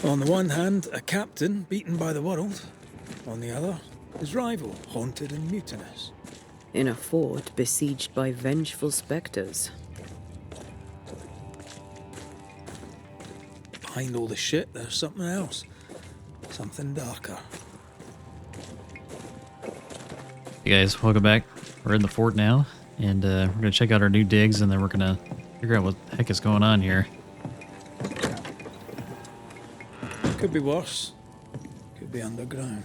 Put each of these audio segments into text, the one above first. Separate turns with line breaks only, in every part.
On the one hand, a captain beaten by the world. On the other, his rival, haunted and mutinous.
In a fort besieged by vengeful specters.
Behind all the shit, there's something else. Something darker.
Hey guys, welcome back. We're in the fort now, and we're going to check out our new digs, and then we're going to figure out what the heck is going on here.
Could be worse. Could be underground.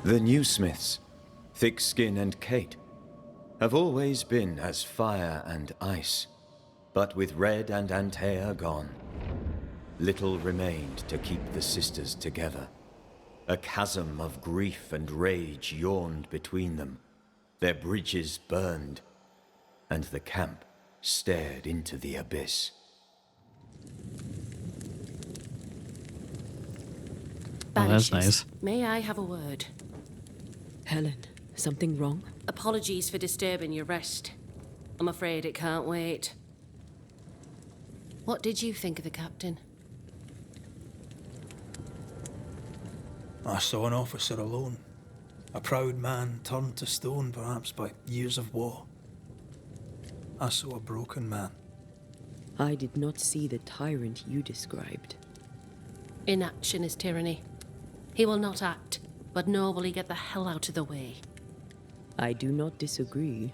The new Smiths, Thickskin and Kate, have always been as fire and ice, but with Red and Antea gone, little remained to keep the sisters together. A chasm of grief and rage yawned between them, their bridges burned, and the camp stared into the abyss.
Oh, that's
Banishers,
nice.
may I have a word?
Helen, something wrong?
Apologies for disturbing your rest. I'm afraid it can't wait. What did you think of the captain?
I saw an officer alone. A proud man turned to stone, perhaps by years of war. I saw a broken man.
I did not see the tyrant you described.
Inaction is tyranny. He will not act, but nor will he get the hell out of the way.
I do not disagree,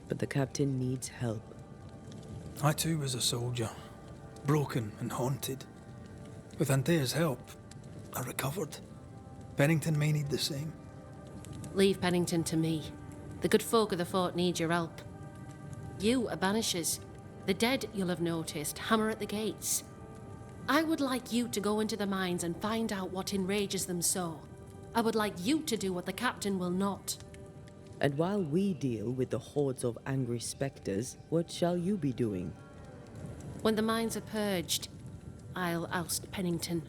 but the captain needs help.
I too was a soldier, broken and haunted. With Antea's help, I recovered. Pennington may need the same.
Leave Pennington to me. The good folk of the fort need your help. You are Banishers. The dead, you'll have noticed, hammer at the gates. I would like you to go into the mines and find out what enrages them so. I would like you to do what the captain will not.
And while we deal with the hordes of angry specters, what shall you be doing?
When the mines are purged, I'll oust Pennington.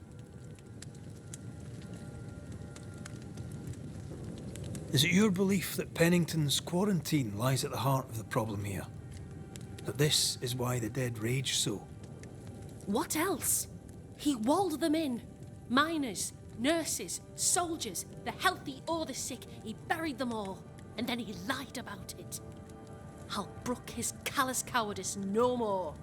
Is it your belief that Pennington's quarantine lies at the heart of the problem here? That this is why the dead rage so?
What else? He walled them in. Miners, nurses, soldiers, the healthy or the sick, he buried them all. And then he lied about it. I'll brook his callous cowardice no more.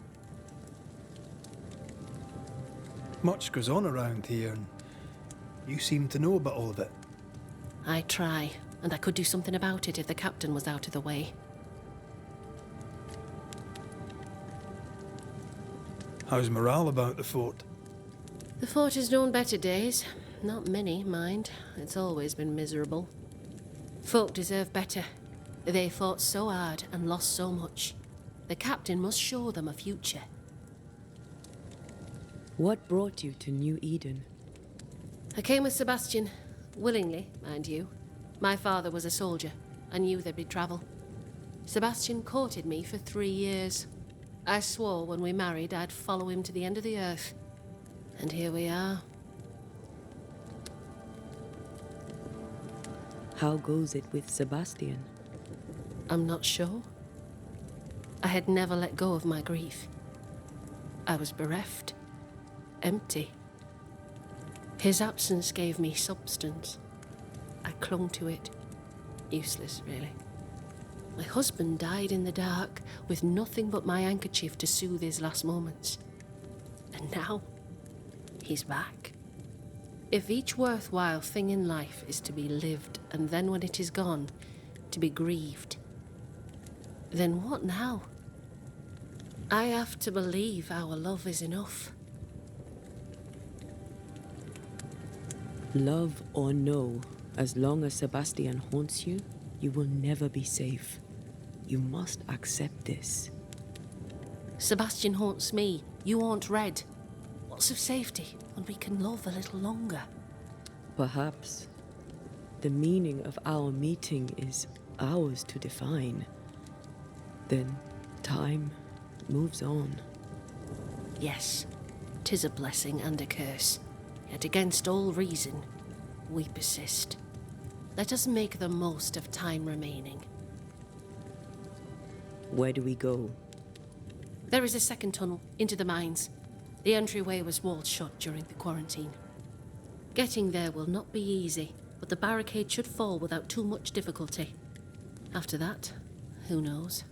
Much goes on around here, and you seem to know about all of it.
I try, and I could do something about it if the captain was out of the way.
How's morale about the fort?
The fort has known better days. Not many, mind. It's always been miserable. Folk deserve better. They fought so hard and lost so much. The captain must show them a future.
What brought you to New Eden?
I came with Sebastian. Willingly, mind you. My father was a soldier. I knew there'd be trouble. Sebastian courted me for 3 years. I swore when we married I'd follow him to the end of the earth. And here we are.
How goes it with Sebastian?
I'm not sure. I had never let go of my grief. I was bereft, empty. His absence gave me substance. I clung to it. Useless, really. My husband died in the dark with nothing but my handkerchief to soothe his last moments. And now, he's back. If each worthwhile thing in life is to be lived, and then when it is gone, to be grieved, then what now? I have to believe our love is enough.
Love or no, as long as Sebastian haunts you, you will never be safe. You must accept this.
Sebastian haunts me, you haunt Red. What's of safety when we can love a little longer?
Perhaps. the meaning of our meeting is ours to define, then time moves on.
Yes, 'tis a blessing and a curse. Yet against all reason, we persist. Let us make the most of time remaining.
Where do we go?
There is a second tunnel into the mines. The entryway was walled shut during the quarantine. Getting there will not be easy, but the barricade should fall without too much difficulty. After that, who knows?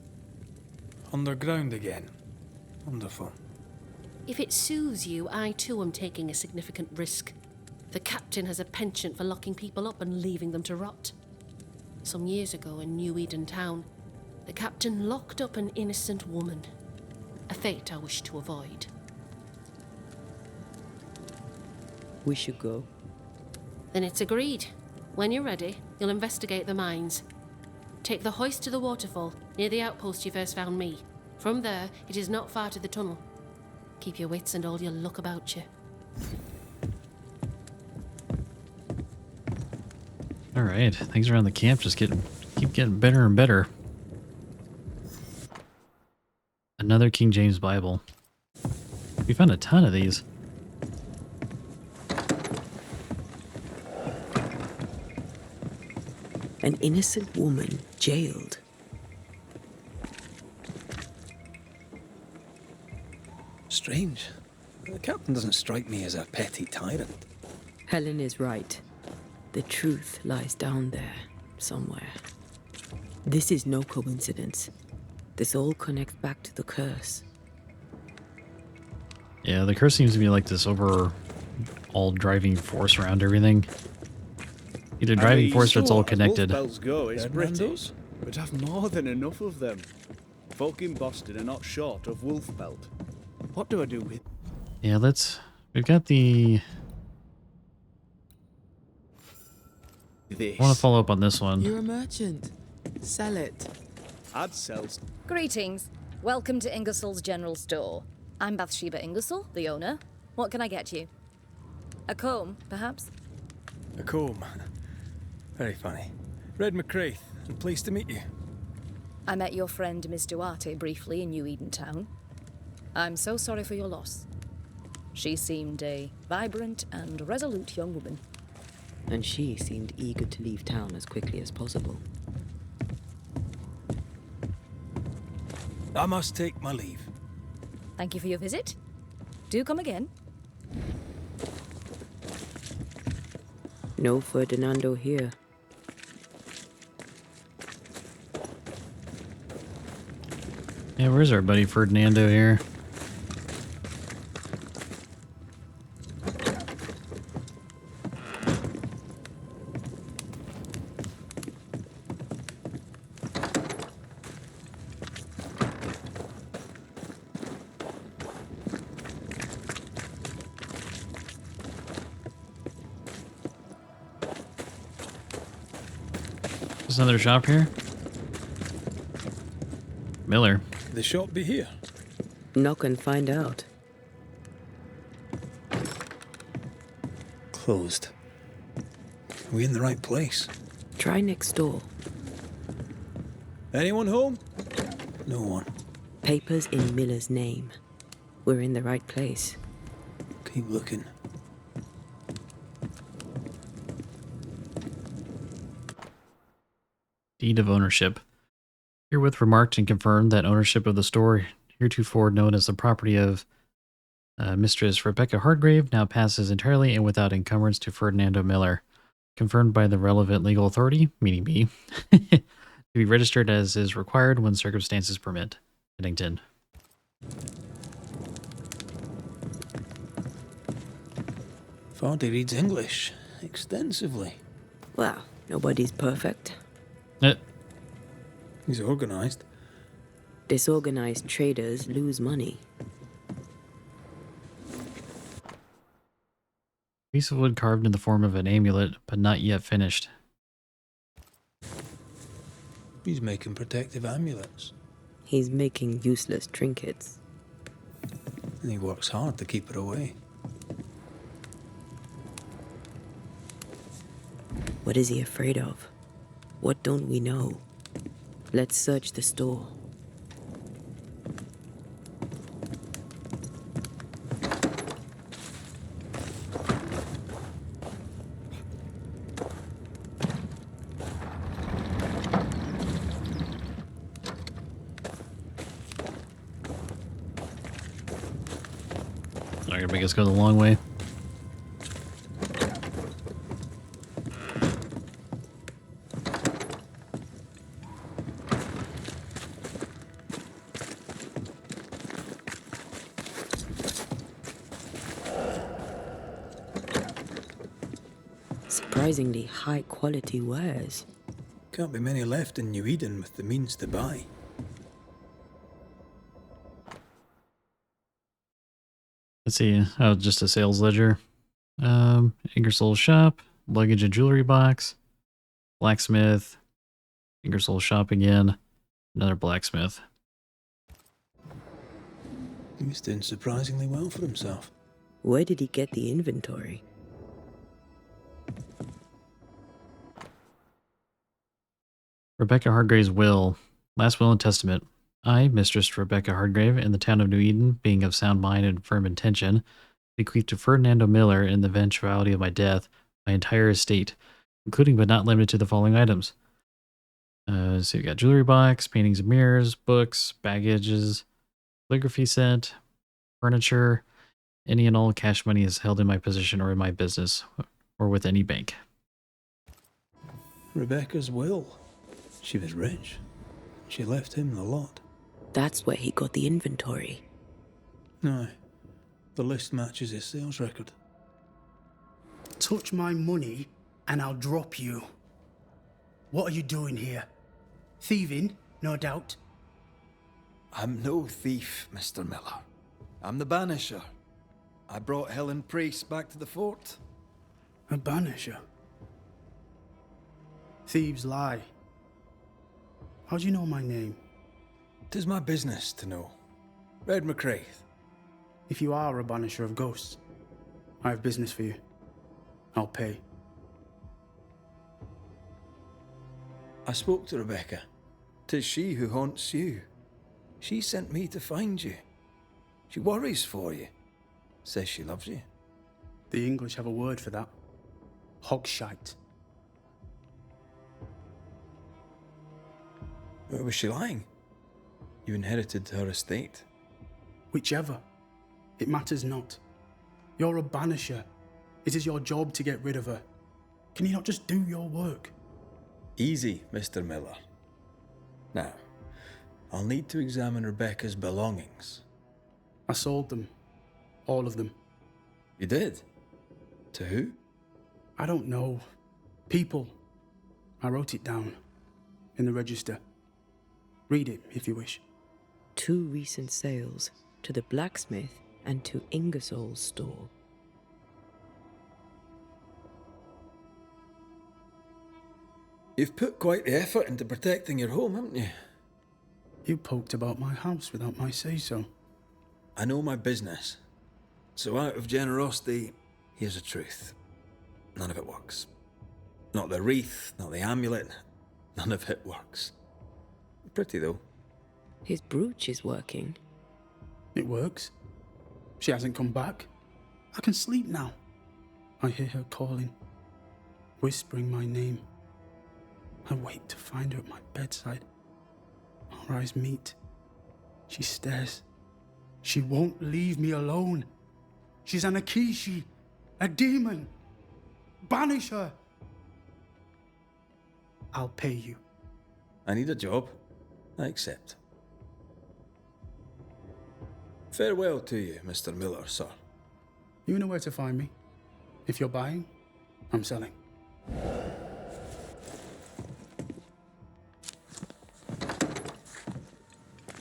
Underground again. Wonderful.
If it soothes you, I too am taking a significant risk. The captain has a penchant for locking people up and leaving them to rot. Some years ago in New Eden Town, the captain locked up an innocent woman. A fate I wish to avoid.
We should go.
Then it's agreed. When you're ready, you'll investigate the mines. Take the hoist to the waterfall, near the outpost you first found me. From there, it is not far to the tunnel. Keep your wits and all your luck about you.
All right, things around the camp just keep getting better and better. Another King James Bible. We found a ton of these.
An innocent woman jailed.
Strange. The captain doesn't strike me as a petty tyrant.
Helen is right. The truth lies down there, somewhere. This is no coincidence. This all connects back to the curse.
Yeah, the curse seems to be like this overall driving force around everything. Either driving force or it's all connected.
Wolf bells go, it's
Red
British,
Nando's?
but I've more than enough of them. Folk in Boston are not short of wolf belt. What do I do with
Yeah, we've got the...
this?
I want to follow up on this one.
You're a merchant. Sell it.
I'd sell
Greetings. Welcome to Ingersoll's General Store. I'm Bathsheba Ingersoll, the owner. What can I get you? A comb, perhaps?
A comb. Very funny. Red McCraith, and pleased to meet you.
I met your friend Miss Duarte briefly in New Eden Town. I'm so sorry for your loss. She seemed a vibrant and resolute young woman.
And she seemed eager to leave town as quickly as possible.
I must take my leave.
Thank you for your visit. Do come again.
No Ferdinando here.
Yeah, where's our buddy Ferdinando here? There's another shop here? Miller.
The shop be here.
Knock and find out.
Closed. Are we in the right place?
Try next door.
Anyone home? No one.
Papers in Miller's name. We're in the right place.
Keep looking.
Deed of ownership. Herewith remarked and confirmed that ownership of the store, heretofore known as the property of Mistress Rebecca Hargrave, now passes entirely and without encumbrance to Ferdinando Miller. Confirmed by the relevant legal authority, meaning me, to be registered as is required when circumstances permit. Eddington.
Vardy reads English extensively.
Well, nobody's perfect.
He's organised.
Disorganized traders lose money.
Piece of wood carved in the form of an amulet, but not yet finished.
He's making protective amulets.
He's making useless trinkets.
And he works hard to keep it away.
What is he afraid of? What don't we know? Let's search the store.
Not gonna make us go the long way.
Surprisingly high quality wares.
Can't be many left in New Eden with the means to buy.
Let's see. Oh, just a sales ledger. Ingersoll shop, luggage and jewelry box, blacksmith, Ingersoll shop again, another blacksmith.
He's doing surprisingly well for himself.
Where did he get the inventory?
Rebecca Hargrave's will. Last will and testament. I, Mistress Rebecca Hargrave, in the town of New Eden, being of sound mind and firm intention, bequeath to Ferdinando Miller, in the eventuality of my death, my entire estate, including but not limited to the following items. So you got jewelry box, paintings and mirrors, books, baggages, calligraphy set, furniture. Any and all cash money is held in my possession or in my business, or with any bank.
Rebecca's will. She was rich. She left him the lot.
That's where he got the inventory.
Aye. The list matches his sales record.
Touch my money and I'll drop you. What are you doing here? Thieving, no doubt.
I'm no thief, Mr. Miller. I'm the Banisher. I brought Helen Priest back to the fort.
A banisher? Thieves lie. How do you know my name?
'Tis my business to know. Red McCraith.
If you are a banisher of ghosts, I have business for you. I'll pay.
I spoke to Rebecca. 'Tis she who haunts you. She sent me to find you. She worries for you. Says she loves you.
The English have a word for that. Hogshite.
Where was she lying? You inherited her estate.
Whichever. It matters not. You're a banisher. It is your job to get rid of her. Can you not just do your work?
Easy, Mr. Miller. Now, I'll need to examine Rebecca's belongings.
I sold them. All of them.
You did? To who?
I don't know. People. I wrote it down. In the register. Read it, if you wish.
2 recent sales, to the blacksmith and to Ingersoll's store.
You've put quite the effort into protecting your home, haven't you?
You poked about my house without my say-so.
I know my business. So out of generosity, here's the truth. None of it works. Not the wreath, not the amulet, none of it works. Pretty though.
His brooch is working.
It works. She hasn't come back. I can sleep now. I hear her calling, whispering my name. I wait to find her at my bedside. Our eyes meet. She stares. She won't leave me alone. She's an Akishi, a demon. Banish her. I'll pay you.
I need a job. I accept. Farewell to you, Mr. Miller, sir.
You know where to find me. If you're buying, I'm selling.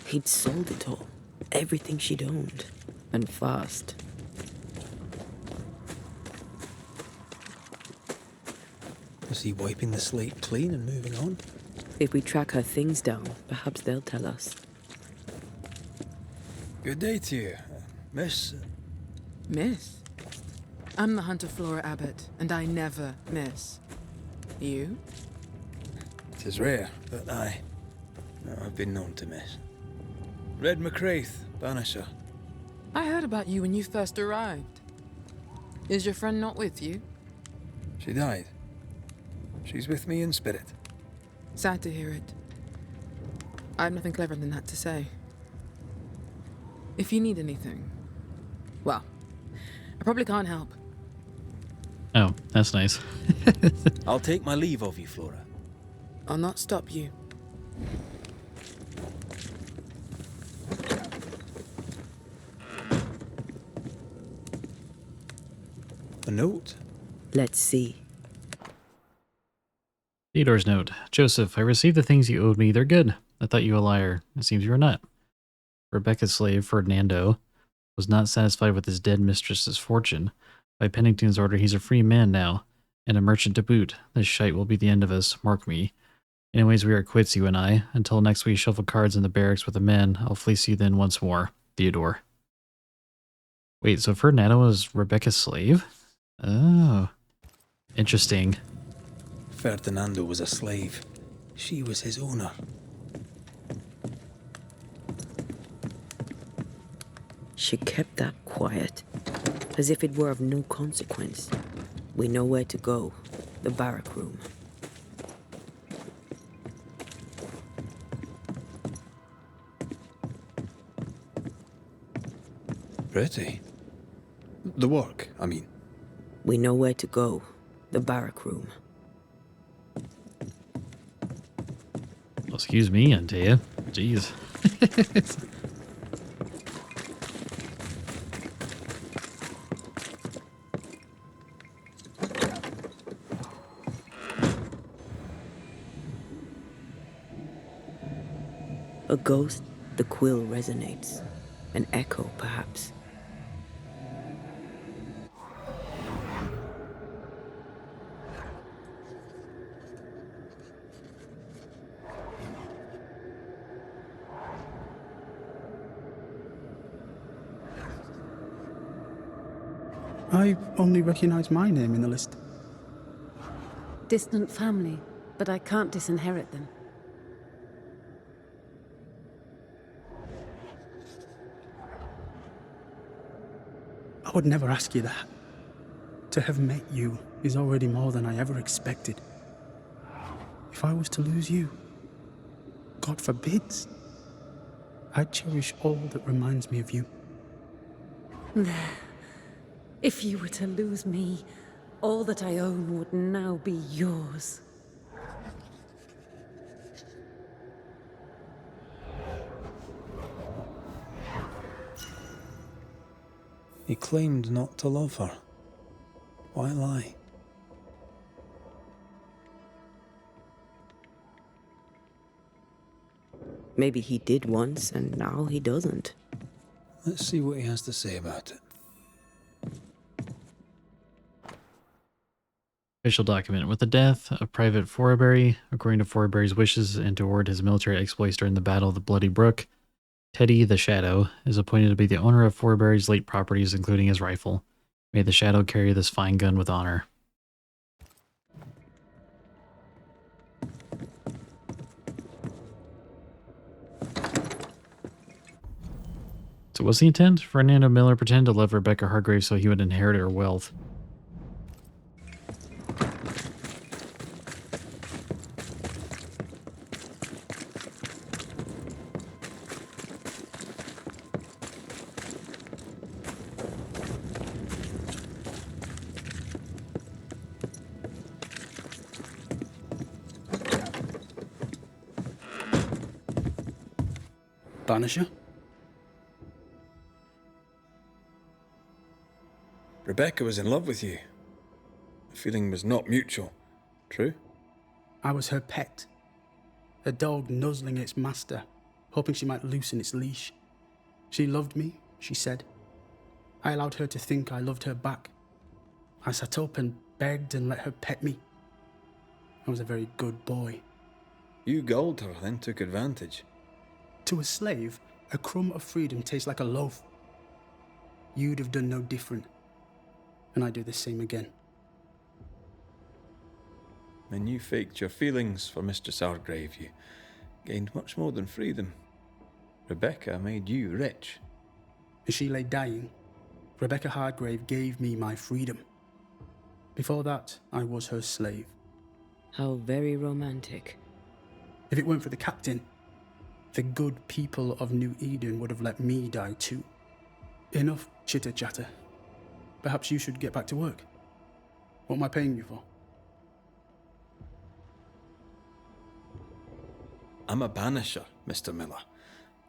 He'd sold it all. Everything she'd owned. And fast.
Is he wiping the slate clean and moving on?
If we track her things down, perhaps they'll tell us.
Good day to you, Miss.
Miss? I'm the Hunter Flora Abbott, and I never miss. You?
It is rare, but I've been known to miss. Red McCraith, Banisher.
I heard about you when you first arrived. Is your friend not with you?
She died. She's with me in spirit.
Sad to hear it. I have nothing cleverer than that to say. If you need anything, well, I probably can't help.
Oh, that's nice.
I'll take my leave of you, Flora.
I'll not stop you.
A note?
Let's see.
Theodore's note. Joseph, I received the things you owed me. They're good. I thought you a liar. It seems you are not. Rebecca's slave, Ferdinando, was not satisfied with his dead mistress's fortune. By Pennington's order, he's a free man now, and a merchant to boot. This shite will be the end of us, mark me. Anyways, we are quits, you and I. Until next we shuffle cards in the barracks with the men. I'll fleece you then once more. Theodore. Wait, so Ferdinando was Rebecca's slave? Oh. Interesting.
Ferdinando was a slave. She was his owner.
She kept that quiet, as if it were of no consequence. We know where to go. The barrack room.
Pretty. The work, I mean.
We know where to go. The barrack room.
Well, excuse me, Antea. Jeez.
A ghost, the quill resonates. An echo, perhaps.
I only recognize my name in the list.
Distant family, but I can't disinherit them.
I would never ask you that. To have met you is already more than I ever expected. If I was to lose you, God forbids, I'd cherish all that reminds me of you.
There. If you were to lose me, all that I own would now be yours.
He claimed not to love her. Why lie?
Maybe he did once, and now he doesn't.
Let's see what he has to say about it.
Official document. With the death of Private Forbury, according to Forbury's wishes and toward his military exploits during the Battle of the Bloody Brook, Teddy the Shadow is appointed to be the owner of Forbury's late properties, including his rifle. May the Shadow carry this fine gun with honor. So what's the intent? Fernando Miller pretended to love Rebecca Hargrave so he would inherit her wealth.
Banisher?
Rebecca was in love with you. The feeling was not mutual. True?
I was her pet. A dog nuzzling its master, hoping she might loosen its leash. She loved me, she said. I allowed her to think I loved her back. I sat up and begged and let her pet me. I was a very good boy.
You gulled her, then took advantage.
To a slave, a crumb of freedom tastes like a loaf. You'd have done no different, and I'd do the same again.
When you faked your feelings for Mistress Argrave, you gained much more than freedom. Rebecca made you rich.
As she lay dying, Rebecca Hardgrave gave me my freedom. Before that, I was her slave.
How very romantic.
If it weren't for the captain, the good people of New Eden would have let me die too. Enough chitter-chatter. Perhaps you should get back to work. What am I paying you for?
I'm a banisher, Mr. Miller,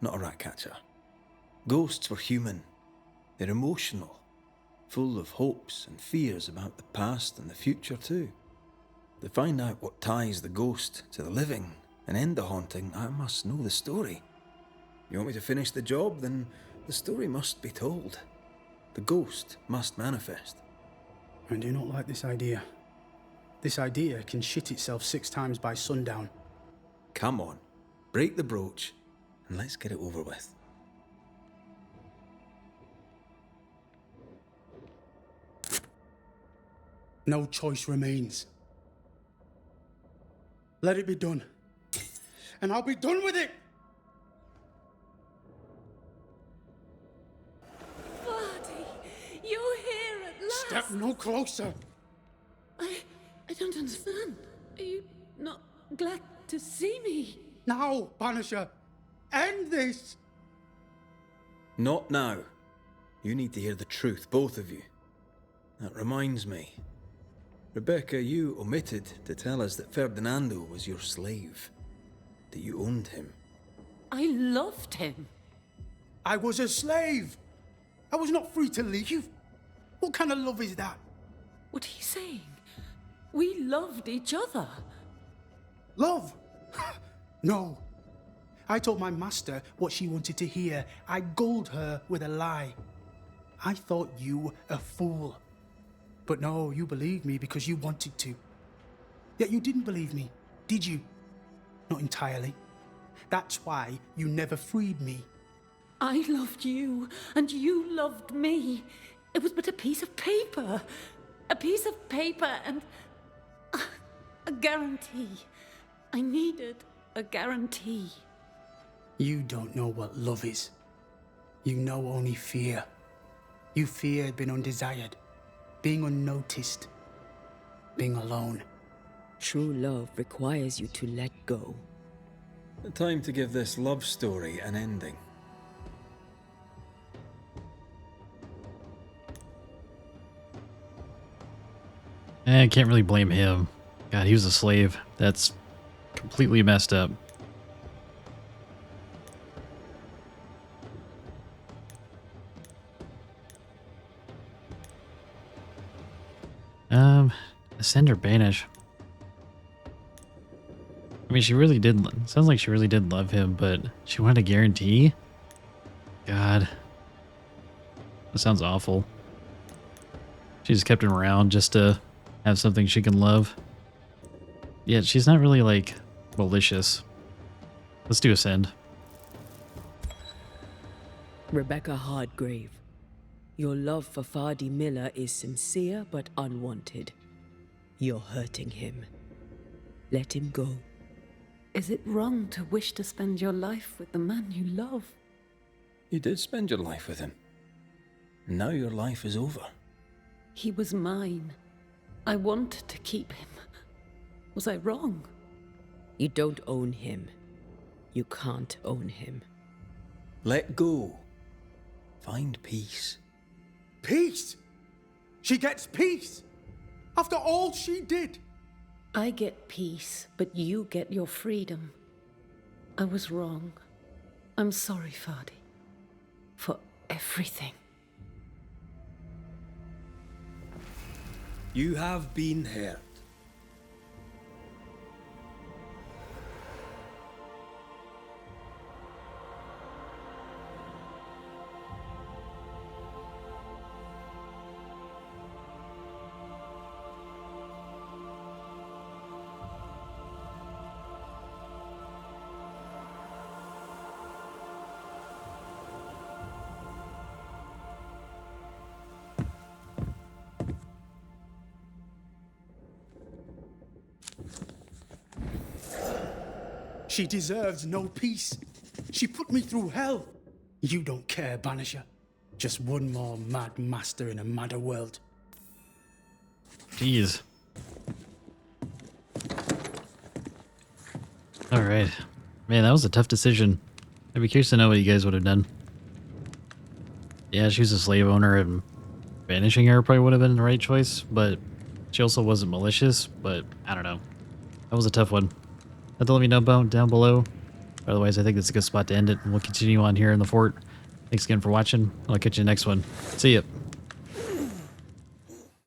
not a rat catcher. Ghosts were human. They're emotional, full of hopes and fears about the past and the future too. To find out what ties the ghost to the living and end the haunting, I must know the story. You want me to finish the job? Then the story must be told. The ghost must manifest.
I do not like this idea. This idea can shit itself 6 times by sundown.
Come on, break the brooch and let's get it over with.
No choice remains. Let it be done. And I'll be done with it!
Vardy, you're here at last!
Step no closer!
I don't understand. Are you not glad to see me?
Now, Banisher! End this!
Not now. You need to hear the truth, both of you. That reminds me. Rebecca, you omitted to tell us that Ferdinando was your slave. That you owned him.
I loved him.
I was a slave! I was not free to leave. What kind of love is that?
What are you saying? We loved each other.
Love? No. I told my master what she wanted to hear. I gulled her with a lie. I thought you a fool. But no, you believed me because you wanted to. Yet you didn't believe me, did you? Not entirely. That's why you never freed me.
I loved you, and you loved me. It was but a piece of paper. A piece of paper and a guarantee. I needed a guarantee.
You don't know what love is. You know only fear. You feared being undesired, being unnoticed, being alone.
True love requires you to let go.
Time to give this love story an ending.
I can't really blame him. God, he was a slave. That's completely messed up. Ascend or banish? I mean, she really did. Sounds like she really did love him, but she wanted a guarantee? God. That sounds awful. She just kept him around just to have something she can love. Yeah, she's not really, like, malicious. Let's do ascend.
Rebecca Hardgrave, your love for Vardy Miller is sincere but unwanted. You're hurting him. Let him go.
Is it wrong to wish to spend your life with the man you love?
You did spend your life with him. Now your life is over.
He was mine. I wanted to keep him. Was I wrong?
You don't own him. You can't own him.
Let go. Find peace.
Peace? She gets peace? After all she did?
I get peace, but you get your freedom. I was wrong. I'm sorry, Vardy. For everything.
You have been hurt.
She deserves no peace. She put me through hell. You don't care, Banisher. Just one more mad master in a madder world.
Jeez. Alright. Man, that was a tough decision. I'd be curious to know what you guys would have done. Yeah, she was a slave owner, and banishing her probably would have been the right choice, but she also wasn't malicious, but I don't know. That was a tough one. Have to let me know down below. Otherwise, I think that's a good spot to end it, and we'll continue on here in the fort. Thanks again for watching. I'll catch you next one. See ya.